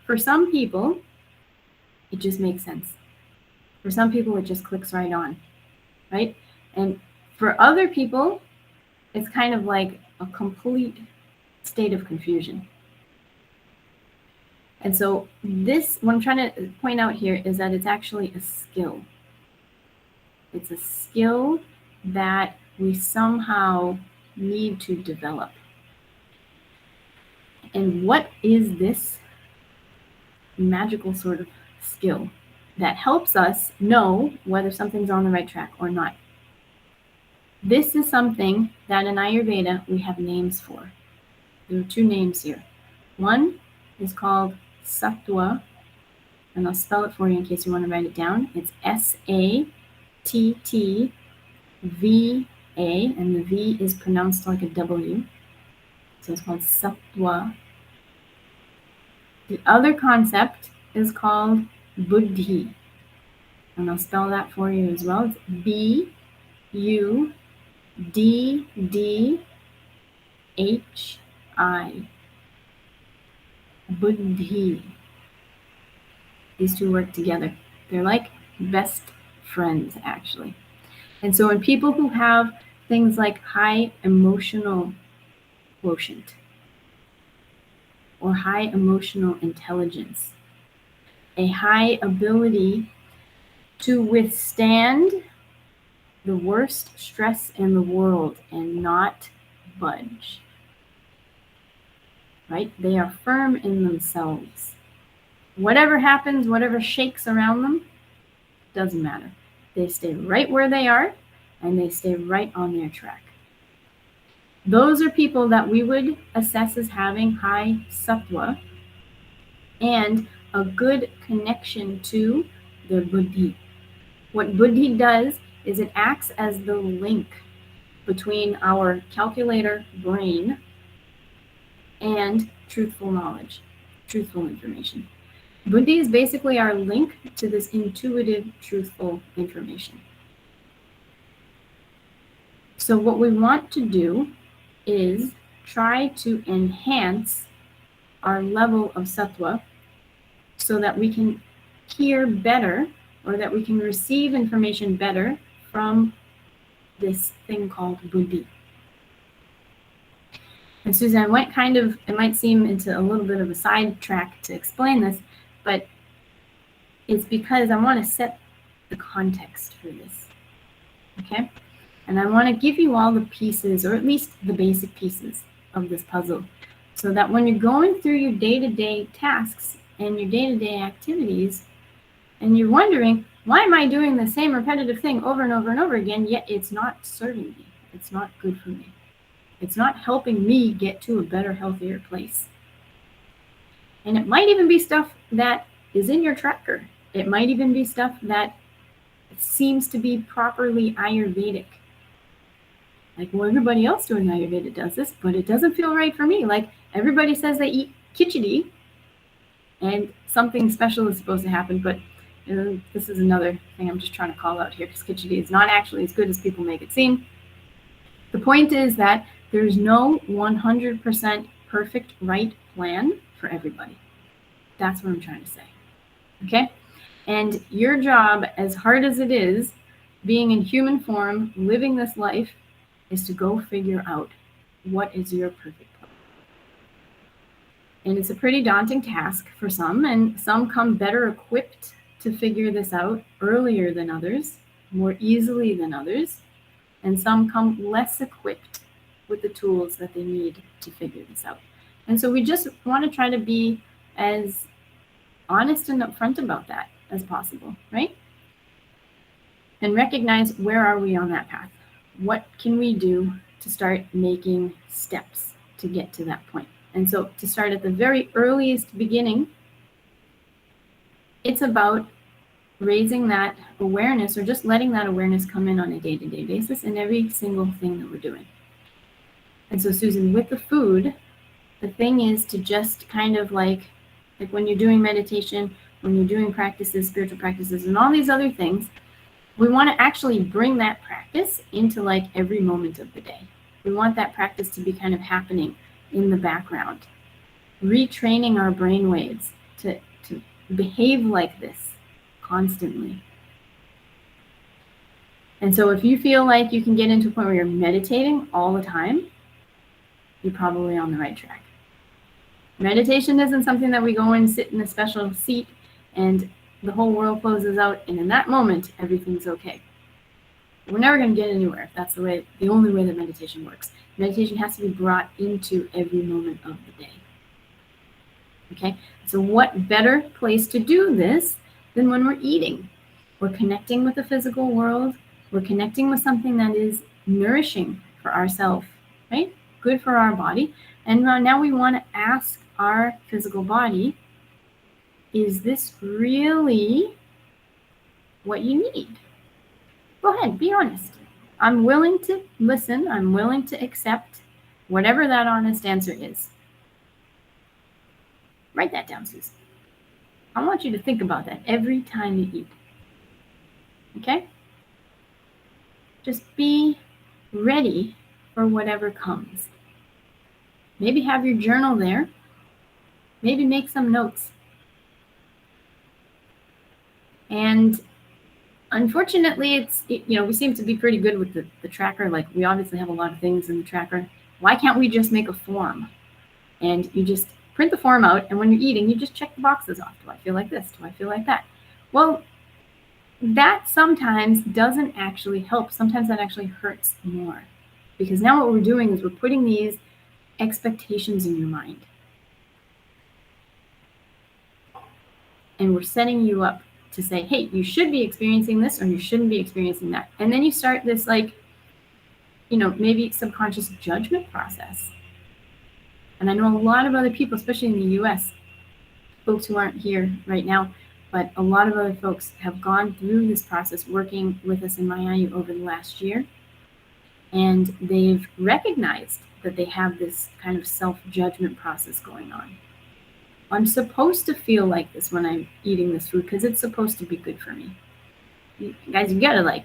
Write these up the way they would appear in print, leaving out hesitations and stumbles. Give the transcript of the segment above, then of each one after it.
For some people, it just makes sense. For some people, it just clicks right on, right? And for other people, it's kind of like a complete state of confusion. And so what I'm trying to point out here is that it's actually a skill. It's a skill that we somehow need to develop. And what is this magical sort of skill that helps us know whether something's on the right track or not? This is something that in Ayurveda we have names for. There are two names here. One is called Sattva, and I'll spell it for you in case you want to write it down. It's Sattva, and the V is pronounced like a W. So it's called Sattva. The other concept is called Buddhi, and I'll spell that for you as well. It's Buddhi. Buddhi. These two work together. They're like best friends, actually. And so in people who have things like high emotional quotient or high emotional intelligence, a high ability to withstand the worst stress in the world and not budge, right? They are firm in themselves. Whatever happens, whatever shakes around them, doesn't matter. They stay right where they are, and they stay right on their track. Those are people that we would assess as having high sattva and a good connection to their buddhi. What buddhi does is it acts as the link between our calculator brain and truthful knowledge, truthful information. Buddhi is basically our link to this intuitive, truthful information. So what we want to do is try to enhance our level of sattva so that we can hear better, or that we can receive information better from this thing called buddhi. And Suzanne went it might seem into a little bit of a sidetrack to explain this, but it's because I want to set the context for this, okay? And I want to give you all the pieces, or at least the basic pieces of this puzzle, so that when you're going through your day-to-day tasks and your day-to-day activities, and you're wondering, why am I doing the same repetitive thing over and over and over again, yet it's not serving me, it's not good for me, it's not helping me get to a better, healthier place. And it might even be stuff that is in your tracker. It might even be stuff that seems to be properly Ayurvedic. Like, well, everybody else doing Ayurveda does this, but it doesn't feel right for me. Like, everybody says they eat khichdi, and something special is supposed to happen, but this is another thing I'm just trying to call out here, because khichdi is not actually as good as people make it seem. The point is that there's no 100% perfect right plan for everybody. That's what I'm trying to say, okay? And your job, as hard as it is, being in human form, living this life, is to go figure out what is your perfect plan. And it's a pretty daunting task for some, and some come better equipped to figure this out earlier than others, more easily than others, and some come less equipped with the tools that they need to figure this out. And so we just want to try to be as honest and upfront about that as possible, right? And recognize, where are we on that path? What can we do to start making steps to get to that point? And so to start at the very earliest beginning, it's about raising that awareness, or just letting that awareness come in on a day-to-day basis in every single thing that we're doing. And so, Susan, with the food, the thing is to just kind of like when you're doing meditation, when you're doing practices, spiritual practices, and all these other things, we want to actually bring that practice into like every moment of the day. We want that practice to be kind of happening in the background, retraining our brain waves to behave like this constantly. And so if you feel like you can get into a point where you're meditating all the time, you're probably on the right track. Meditation isn't something that we go and sit in a special seat and the whole world closes out, and in that moment, everything's okay. We're never going to get anywhere if that's the only way that meditation works. Meditation has to be brought into every moment of the day. Okay? So what better place to do this than when we're eating? We're connecting with the physical world. We're connecting with something that is nourishing for ourselves, right? Good for our body. And now we want to ask our physical body, is this really what you need? Go ahead, be honest. I'm willing to listen. I'm willing to accept whatever that honest answer is. Write that down, Susan. I want you to think about that every time you eat. Okay? Just be ready for whatever comes. Maybe have your journal there. Maybe make some notes. And unfortunately, we seem to be pretty good with the tracker. Like, we obviously have a lot of things in the tracker. Why can't we just make a form? And you just print the form out, and when you're eating, you just check the boxes off. Do I feel like this? Do I feel like that? Well, that sometimes doesn't actually help. Sometimes that actually hurts more. Because now what we're doing is we're putting these expectations in your mind. And we're setting you up to say, hey, you should be experiencing this or you shouldn't be experiencing that. And then you start this, maybe subconscious judgment process. And I know a lot of other people, especially in the US, folks who aren't here right now, but a lot of other folks have gone through this process working with us in Mayayu over the last year. And they've recognized that they have this kind of self-judgment process going on. I'm supposed to feel like this when I'm eating this food because it's supposed to be good for me. You guys, you gotta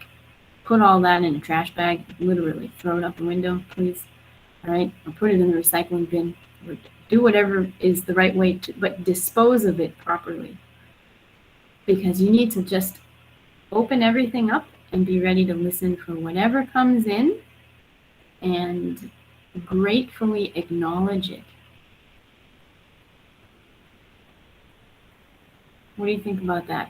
put all that in a trash bag, literally throw it out the window, please. All right, or put it in the recycling bin, or do whatever is the right way but dispose of it properly. Because you need to just open everything up and be ready to listen for whatever comes in and gratefully acknowledge it. What do you think about that?